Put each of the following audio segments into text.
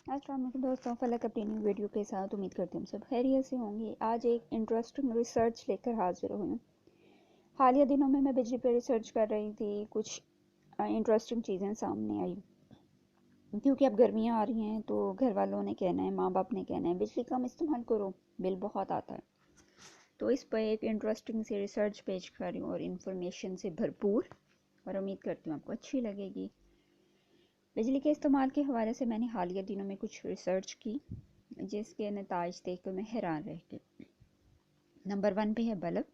अस्सलाम वालेकुम दोस्तों, फलक अपनी न्यू वीडियो के साथ उम्मीद करती हूँ सब खैरियत से होंगे। आज एक इंटरेस्टिंग रिसर्च लेकर हाजिर हुई हूँ। हालिया दिनों में मैं बिजली पर रिसर्च कर रही थी, कुछ इंटरेस्टिंग चीज़ें सामने आई। क्योंकि अब गर्मियाँ आ रही हैं तो घर वालों ने कहना है, माँ बाप ने कहना है बिजली कम इस्तेमाल करो, बिल बहुत आता है। तो इस पर एक इंटरेस्टिंग सी रिसर्च पेश कर रही हूँ और इन्फॉर्मेशन से भरपूर, और उम्मीद करती हूँ आपको अच्छी लगेगी। बिजली के इस्तेमाल के हवाले से मैंने हालिया दिनों में कुछ रिसर्च की जिसके नताइज देख कर मैं हैरान रह गई। नंबर 1 पे है बल्ब।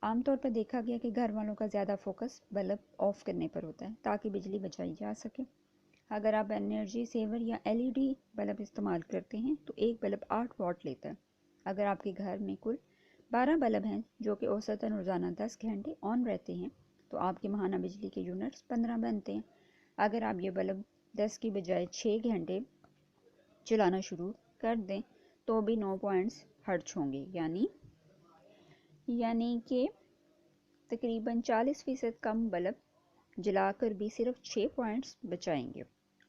आमतौर पर देखा गया कि घर वालों का ज़्यादा फोकस बल्ब ऑफ करने पर होता है ताकि बिजली बचाई जा सके। अगर आप एनर्जी सेवर या एलईडी बल्ब इस्तेमाल करते हैं तो एक बल्ब 8 वाट लेता है। अगर आपके घर में कुल 12 बल्ब हैं जो कि औसतन रोज़ाना 10 घंटे ऑन रहते हैं तो आपके माहाना बिजली के यूनिट्स 15 बनते हैं। अगर आप ये बल्ब 10 की बजाय 6 घंटे चलाना शुरू कर दें तो भी 9 पॉइंट्स खर्च होंगे, यानी कि तकरीबन 40% कम बल्ब जलाकर भी सिर्फ 6 पॉइंट्स बचाएंगे।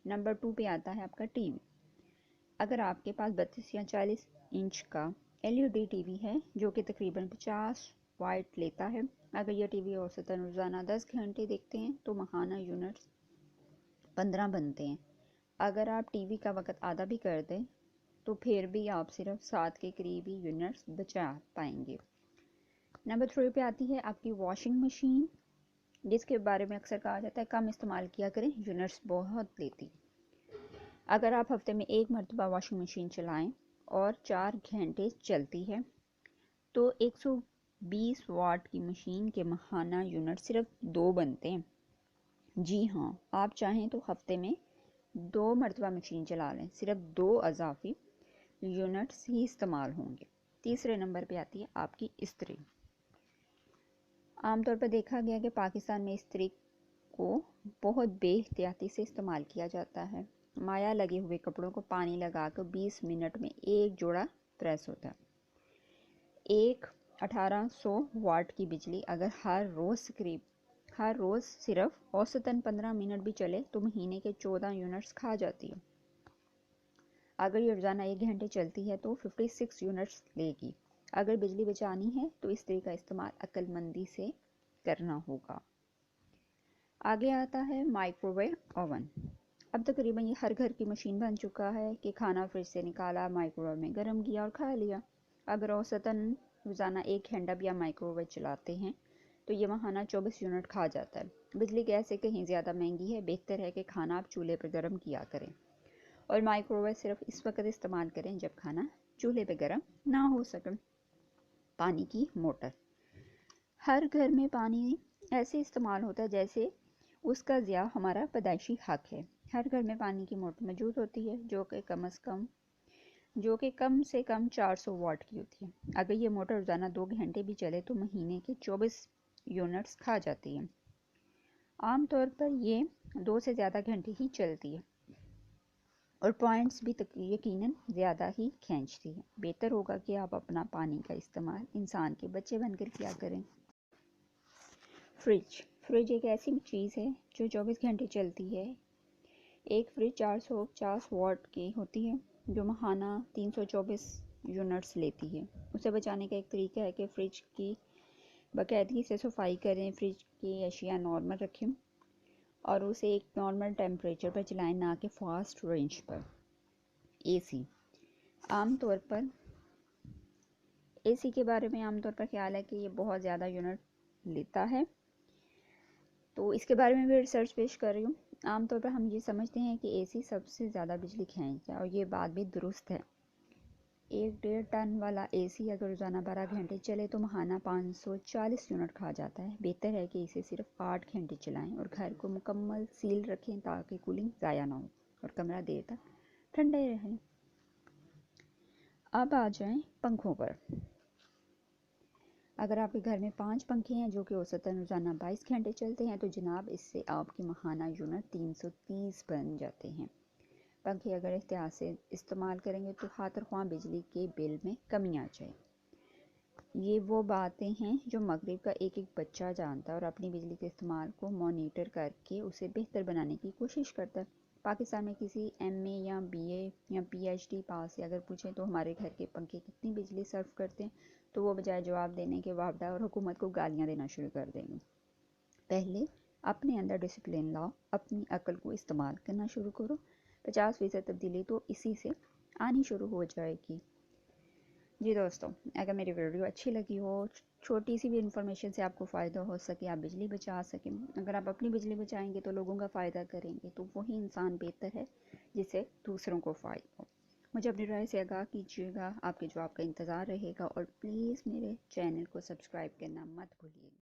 नंबर 2 पे आता है आपका टीवी। अगर आपके पास 32 या 40 इंच का एलईडी टीवी है जो कि तकरीबन 50 वाट लेता है, अगर यह टीवी औसतन रोज़ाना 10 घंटे देखते हैं तो माहाना यूनिट्स 15 बनते हैं। अगर आप टीवी का वक्त आधा भी कर दें तो फिर भी आप सिर्फ 7 के करीब ही यूनिट्स बचा पाएंगे। नंबर 3 पे आती है आपकी वॉशिंग मशीन, जिसके बारे में अक्सर कहा जाता है कम इस्तेमाल किया करें, यूनिट्स बहुत लेती। अगर आप हफ्ते में एक मरतबा वॉशिंग मशीन चलाएं और 4 घंटे चलती है तो 120 वाट की मशीन के माहाना यूनिट सिर्फ 2 बनते हैं। जी हाँ, आप चाहें तो हफ्ते में 2 मरतबा मशीन चला लें, सिर्फ 2 अजाफी यूनिट्स ही इस्तेमाल होंगे। तीसरे नंबर पे आती है आपकी इस्त्री। आमतौर पर देखा गया कि पाकिस्तान में इस्त्री को बहुत बेहतियाती से इस्तेमाल किया जाता है। माया लगे हुए कपड़ों को पानी लगाकर 20 मिनट में एक जोड़ा प्रेस होता है। एक 1800 वाट की बिजली अगर हर रोज़ सिर्फ औसतन 15 मिनट भी चले तो महीने के 14 यूनिट्स खा जाती है। अगर ये रोज़ाना 1 घंटे चलती है तो 56 यूनिट्स लेगी। अगर बिजली बचानी है तो इस्त्री का इस्तेमाल अक्लमंदी से करना होगा। आगे आता है माइक्रोवेव ओवन। अब तकरीबन ये हर घर की मशीन बन चुका है कि खाना फ्रिज से निकाला, माइक्रोवेव में गर्म किया और खा लिया। अगर औसतन रोज़ाना 1 घंटा भी आप माइक्रोवेव चलाते हैं तो ये माहाना 24 यूनिट खा जाता है। बिजली गैस से कहीं ज़्यादा महंगी है, बेहतर है कि खाना आप चूल्हे पर गर्म किया करें और माइक्रोवेव सिर्फ इस वक्त इस्तेमाल करें जब खाना चूल्हे पे गर्म ना हो सके। पानी की मोटर। हर घर में पानी ऐसे इस्तेमाल होता है जैसे उसका ज़िया हमारा पैदाइशी हक है। हर घर में पानी की मोटर मौजूद होती है जो कि कम से कम 400 वाट की होती है। अगर ये मोटर रोज़ाना 2 घंटे भी चले तो महीने के 24 यूनिट्स खा जाती है। आमतौर पर ये 2 से ज़्यादा घंटे ही चलती है और पॉइंट्स भी यकीनन ज़्यादा ही खींचती है। बेहतर होगा कि आप अपना पानी का इस्तेमाल इंसान के बच्चे बनकर किया करें। फ्रिज एक ऐसी चीज़ है जो 24 घंटे चलती है। एक फ्रिज 450 वाट की होती है जो माहाना 324 यूनिट्स लेती है। उसे बचाने का एक तरीका है कि फ्रिज की बाकायदगी से सफाई करें, फ्रिज की अशिया नॉर्मल रखें और उसे एक नॉर्मल टेम्परेचर पर चलाएं, ना कि फास्ट रेंज पर। एसी आमतौर पर एसी के बारे में आमतौर पर ख्याल है कि ये बहुत ज़्यादा यूनिट लेता है, तो इसके बारे में भी रिसर्च पेश कर रही हूँ। आमतौर पर हम ये समझते हैं कि एसी सबसे ज़्यादा बिजली खींचता है और ये बात भी दुरुस्त है। 1.5 टन वाला एसी अगर रोज़ाना 12 घंटे चले तो माहाना 540 यूनिट खा जाता है। बेहतर है कि इसे सिर्फ 8 घंटे चलाएं और घर को मुकम्मल सील रखें ताकि कूलिंग ज़ाया ना हो और कमरा देर तक ठंडे रहे। अब आ जाएं पंखों पर। अगर आपके घर में 5 पंखे हैं जो कि औसतन रोज़ाना 22 घंटे चलते हैं तो जनाब इससे आपके माहाना यूनिट 330 बन जाते हैं। पंखे अगर एहतियात से इस्तेमाल करेंगे तो खातिर ख्वाह बिजली के बिल में कमी आ जाए। ये वो बातें हैं जो मगरिब का एक एक बच्चा जानता है और अपनी बिजली के इस्तेमाल को मॉनिटर करके उसे बेहतर बनाने की कोशिश करता है। پاکستان میں کسی MA یا BA یا PhD پاس سے اگر پوچھیں تو ہمارے گھر کے پنکھے کتنی بجلی صرف کرتے ہیں تو وہ بجائے جواب دینے کے وابڈا اور حکومت کو گالیاں دینا شروع کر دیں گے۔ پہلے اپنے اندر ڈسپلن لاؤ، اپنی عقل کو استعمال کرنا شروع کرو، 50% تبدیلی تو اسی سے آنی شروع ہو جائے گی۔ جی دوستوں، اگر میری ویڈیو اچھی لگی ہو، چھوٹی سی بھی انفارمیشن سے آپ کو فائدہ ہو سکے، آپ بجلی بچا سکیں، اگر آپ اپنی بجلی بچائیں گے تو لوگوں کا فائدہ کریں گے، تو وہی انسان بہتر ہے جس سے دوسروں کو فائدہ ہو۔ مجھے اپنی رائے سے آگاہ کیجیے گا، آپ کے جواب کا انتظار رہے گا، اور پلیز میرے چینل کو سبسکرائب کرنا مت بھولیے گا۔